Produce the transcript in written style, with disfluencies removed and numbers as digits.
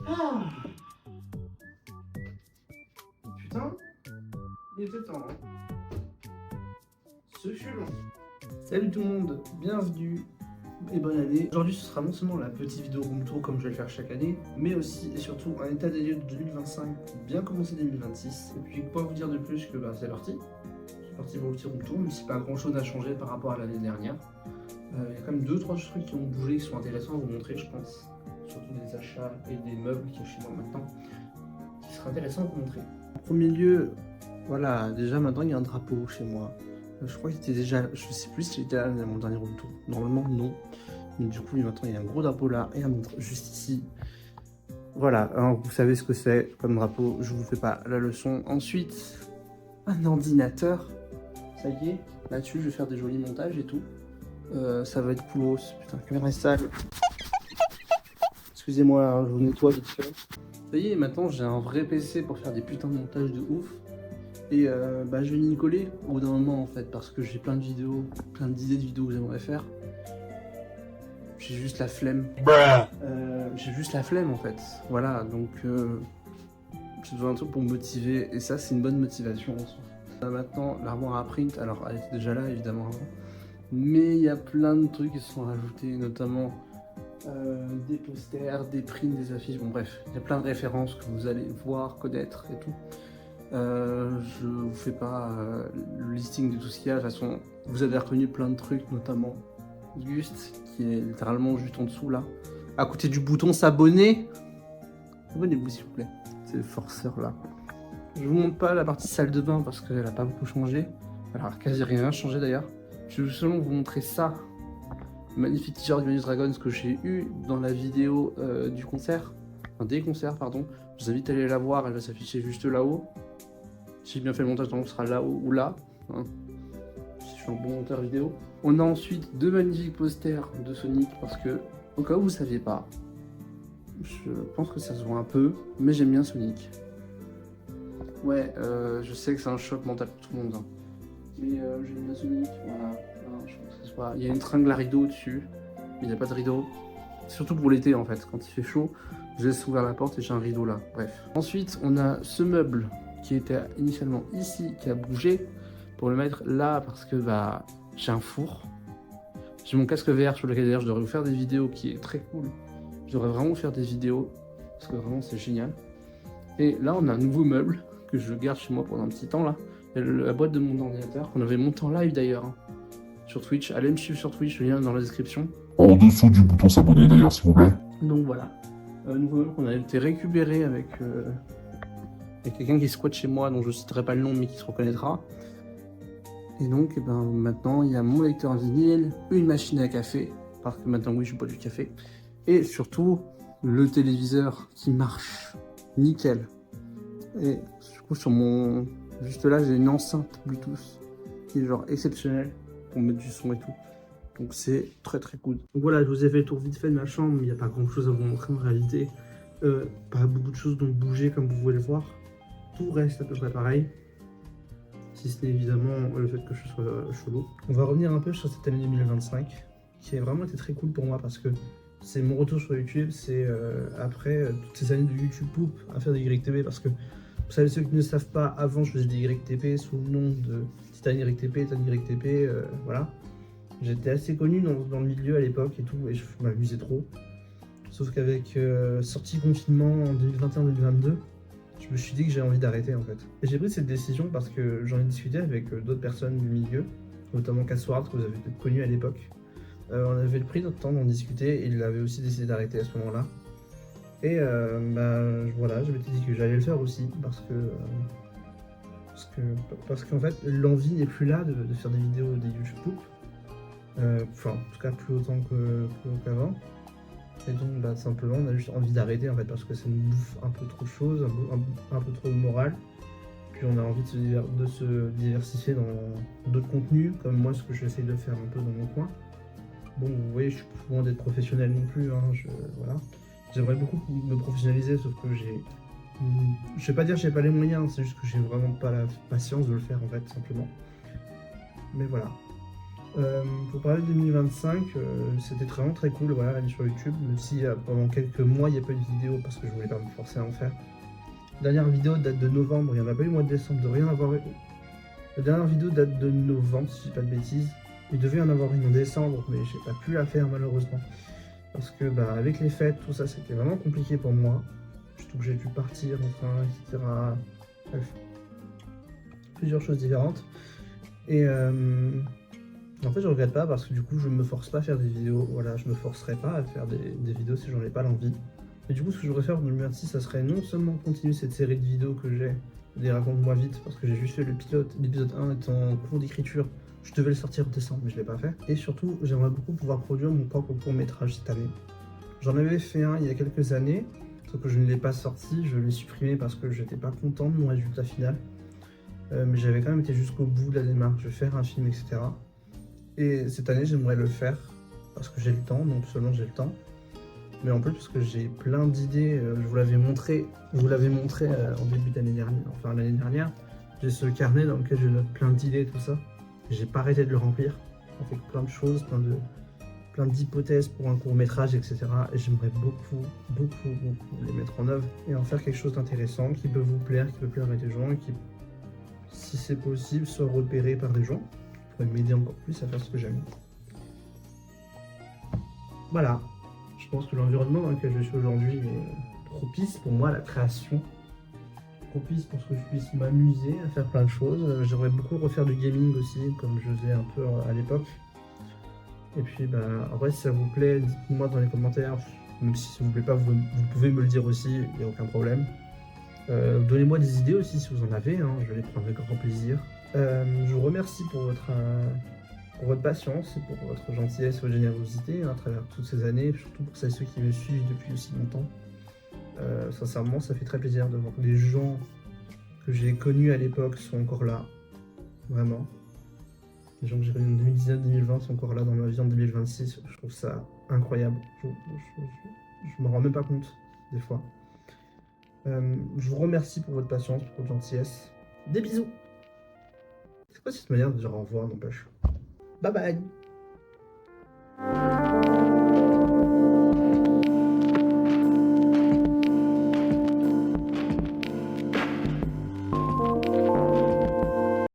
Ah, putain, il était temps. Hein. Ce fut long. Salut tout le monde, bienvenue et bonne année. Aujourd'hui ce sera non seulement la petite vidéo room tour comme je vais le faire chaque année, mais aussi et surtout un état des lieux de 2025 pour bien commencer 2026. Et puis quoi vous dire de plus que c'est parti. C'est parti pour le petit room tour, mais c'est pas grand chose à changer par rapport à l'année dernière. Il y a quand même 2-3 trucs qui ont bougé, qui sont intéressants à vous montrer je pense. Surtout des achats et des meubles qui sont chez moi maintenant, qui sera intéressant à vous montrer. En premier lieu, voilà, déjà maintenant il y a un drapeau chez moi. Je crois qu'il était déjà, je sais plus si j'étais là dans mon dernier room tour. Normalement non. Mais du coup maintenant il y a un gros drapeau là et un autre juste ici. Voilà, alors, vous savez ce que c'est comme drapeau, je vous fais pas la leçon. Ensuite, un ordinateur. Ça y est, là-dessus je vais faire des jolis montages et tout. Ça va être coolos. Putain, la caméra est sale. Excusez-moi, hein, je vous nettoie vite fait. Ça y est, maintenant j'ai un vrai PC pour faire des putains de montages de ouf. Et je vais m'y coller au bout d'un moment en fait, parce que j'ai plein de vidéos, plein d'idées de vidéos que j'aimerais faire. J'ai juste la flemme. J'ai juste la flemme en fait. Voilà, donc j'ai besoin d'un truc pour me motiver, et ça c'est une bonne motivation en soi. Maintenant, l'armoire à print, alors elle était déjà là évidemment avant. Mais il y a plein de trucs qui se sont rajoutés, notamment des posters, des prints, des affiches, bon bref, il y a plein de références que vous allez voir, connaître et tout. Je vous fais pas le listing de tout ce qu'il y a, de toute façon vous avez reconnu plein de trucs, notamment Gust qui est littéralement juste en dessous là, à côté du bouton s'abonner. Abonnez-vous s'il vous plaît, c'est le forceur là. Je vous montre pas la partie salle de bain parce qu'elle a pas beaucoup changé, alors quasi rien changé d'ailleurs. Je vais seulement vous montrer ça. Magnifique t-shirt du Venus Dragon, ce que j'ai eu dans la vidéo du concert, enfin des concerts pardon. Je vous invite à aller la voir, elle va s'afficher juste là-haut. Si j'ai bien fait le montage, donc ce sera là-haut ou là, hein, si je suis un bon monteur vidéo. On a ensuite deux magnifiques posters de Sonic, parce que, au cas où vous ne saviez pas, je pense que ça se voit un peu, mais j'aime bien Sonic. Ouais, je sais que c'est un choc mental pour tout le monde, hein. Mais j'aime bien Sonic, voilà. Je pense que ça se voit. Il y a une tringle à rideau dessus, mais il n'y a pas de rideau. Surtout pour l'été en fait, quand il fait chaud, je laisse ouvert la porte et j'ai un rideau là, bref. Ensuite, on a ce meuble qui était initialement ici, qui a bougé, pour le mettre là, parce que j'ai un four. J'ai mon casque VR sur lequel d'ailleurs je devrais vous faire des vidéos, qui est très cool. Je devrais vraiment vous faire des vidéos, parce que vraiment c'est génial. Et là, on a un nouveau meuble, que je garde chez moi pendant un petit temps là. La boîte de mon ordinateur, qu'on avait monté en live d'ailleurs, hein, sur Twitch. Allez me suivre sur Twitch, le lien est dans la description. En dessous du bouton s'abonner d'ailleurs, s'il vous plaît. Donc voilà, nouveau meuble qu'on a été récupéré avec quelqu'un qui squatte chez moi, dont je ne citerai pas le nom mais qui se reconnaîtra. Et donc maintenant il y a mon lecteur vinyle, une machine à café, parce que maintenant oui je bois du café, et surtout le téléviseur qui marche nickel. Et du coup sur mon... juste là j'ai une enceinte Bluetooth qui est genre exceptionnelle pour mettre du son et tout. Donc c'est très très cool. Donc voilà, je vous ai fait le tour vite fait de ma chambre, mais il n'y a pas grand chose à vous montrer en réalité. Pas beaucoup de choses dont bouger comme vous pouvez le voir. Tout reste à peu près pareil. Si ce n'est évidemment le fait que je sois chelou. On va revenir un peu sur cette année 2025, qui a vraiment été très cool pour moi parce que c'est mon retour sur YouTube, c'est après toutes ces années de YouTube Poop à faire des YTP, parce que vous savez, ceux qui ne le savent pas, avant je faisais des YTP sous le nom de Titan YTP, voilà. J'étais assez connu dans le milieu à l'époque et tout, et je m'amusais trop. Sauf qu'avec sortie confinement en 2021-2022, je me suis dit que j'ai envie d'arrêter en fait. Et j'ai pris cette décision parce que j'en ai discuté avec d'autres personnes du milieu, notamment Cassward, que vous avez peut-être connu à l'époque. On avait pris notre temps d'en discuter et il avait aussi décidé d'arrêter à ce moment-là. Et voilà, je m'étais dit que j'allais le faire aussi parce qu'en fait l'envie n'est plus là de faire des vidéos des YouTube Poop. Enfin, en tout cas plus autant qu'avant. Et donc simplement on a juste envie d'arrêter en fait, parce que ça nous bouffe un peu trop de choses, un peu trop de morale. Puis on a envie de se diversifier dans d'autres contenus, comme moi ce que j'essaie de faire un peu dans mon coin. Bon, vous voyez, je suis plus loin d'être professionnel non plus, hein, voilà. J'aimerais beaucoup me professionnaliser, sauf que je vais pas dire que j'ai pas les moyens, c'est juste que j'ai vraiment pas la patience de le faire en fait, simplement. Mais voilà. Pour parler de 2025, c'était vraiment très cool, voilà, aller sur YouTube, même si pendant quelques mois il n'y a pas eu de vidéo parce que je voulais pas me forcer à en faire. La dernière vidéo date de novembre, il n'y en a pas eu au mois de décembre, de rien avoir eu. La dernière vidéo date de novembre, si je dis pas de bêtises. Il devait y en avoir une en décembre, mais j'ai pas pu la faire malheureusement. Parce que avec les fêtes, tout ça, c'était vraiment compliqué pour moi. Surtout que j'ai dû partir, enfin, etc. Bref. Plusieurs choses différentes. Et en fait, je regrette pas parce que du coup, je me force pas à faire des vidéos. Voilà, je me forcerai pas à faire des vidéos si j'en ai pas l'envie. Et du coup, ce que je voudrais faire pour 2026, ça serait non seulement continuer cette série de vidéos que j'ai, des raconte-moi vite, parce que j'ai juste fait le pilote, l'épisode 1 est en cours d'écriture. Je devais le sortir en décembre, mais je l'ai pas fait. Et surtout, j'aimerais beaucoup pouvoir produire mon propre court-métrage cette année. J'en avais fait un il y a quelques années, sauf que je ne l'ai pas sorti, je l'ai supprimé parce que j'étais pas content de mon résultat final. Mais j'avais quand même été jusqu'au bout de la démarche de faire un film, etc. Et cette année, j'aimerais le faire parce que j'ai le temps, non seulement j'ai le temps, mais en plus parce que j'ai plein d'idées. Je vous l'avais montré en début d'année dernière, enfin l'année dernière. J'ai ce carnet dans lequel je note plein d'idées, tout ça. J'ai pas arrêté de le remplir avec plein de choses, plein d'hypothèses pour un court-métrage, etc. Et j'aimerais beaucoup les mettre en œuvre et en faire quelque chose d'intéressant qui peut vous plaire, qui peut plaire à des gens et qui, si c'est possible, soit repéré par des gens qui pourraient m'aider encore plus à faire ce que j'aime. Voilà. Je pense que l'environnement dans lequel je suis aujourd'hui est propice pour moi à la création, propice pour que je puisse m'amuser à faire plein de choses. J'aimerais beaucoup refaire du gaming aussi, comme je faisais un peu à l'époque. Et puis, en vrai, si ça vous plaît, dites-moi dans les commentaires. Même si ça vous plaît pas, vous pouvez me le dire aussi, il n'y a aucun problème. Donnez-moi des idées aussi si vous en avez, hein, je vais les prendre avec grand plaisir. Je vous remercie pour votre patience et pour votre gentillesse et votre générosité à travers toutes ces années, et surtout pour celles et ceux qui me suivent depuis aussi longtemps. Sincèrement, ça fait très plaisir de voir que les gens que j'ai connus à l'époque sont encore là, vraiment. Les gens que j'ai connus en 2019-2020 sont encore là dans ma vie en 2026. Je trouve ça incroyable. Je m'en rends même pas compte, des fois. Je vous remercie pour votre patience, pour votre gentillesse. Des bisous. C'est quoi cette manière de dire au revoir, n'empêche? Bye bye.